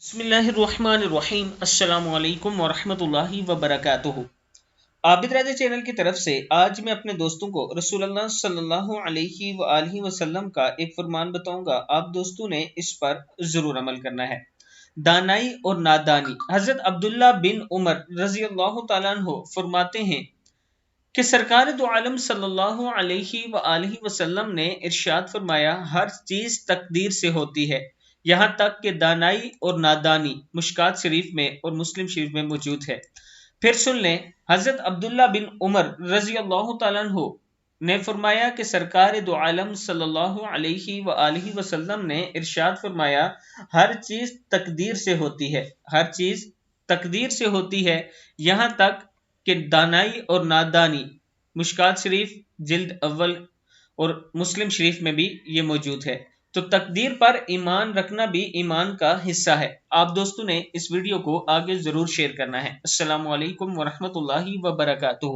बिस्मिल्लाहिर्रहमानिर्रहीम। अस्सलामु अलैकुम वरहमतुल्लाहि वबरकातुहू। आबिद राजा चैनल की तरफ से आज मैं अपने दोस्तों को रसूलुल्लाह सल्लल्लाहु अलैहि वआलिहि वसल्लम का एक फरमान बताऊंगा। आप दोस्तों ने इस पर जरूर अमल करना है। दानाई और नादानी। हजरत अब्दुल्ला बिन उमर रजी अल्लाह तआला अन्हु फरमाते हैं कि सरकार दो आलम सल्लल्लाहु अलैहि वआलिहि वसल्लम ने इरशाद फरमाया, हर चीज तकदीर से होती है, यहाँ तक कि दानाई और नादानी। मुश्कात शरीफ में और मुस्लिम शरीफ में मौजूद है। फिर सुन लें, हजरत अब्दुल्ला बिन उमर रजी अल्लाह तआला अन्हु ने फरमाया कि सरकार दो आलम सल्लल्लाहु अलैहि वआलिहि वसल्लम ने इरशाद फरमाया, हर चीज तकदीर से होती है, हर चीज तकदीर से होती है, यहाँ तक कि दानाई और नादानी। मुश्कात शरीफ जिल्द अव्वल और मुस्लिम शरीफ में भी ये मौजूद है। तो तकदीर पर ईमान रखना भी ईमान का हिस्सा है। आप दोस्तों ने इस वीडियो को आगे जरूर शेयर करना है। अस्सलामु अलैकुम वरहमतुल्लाहि वबरकातुहू।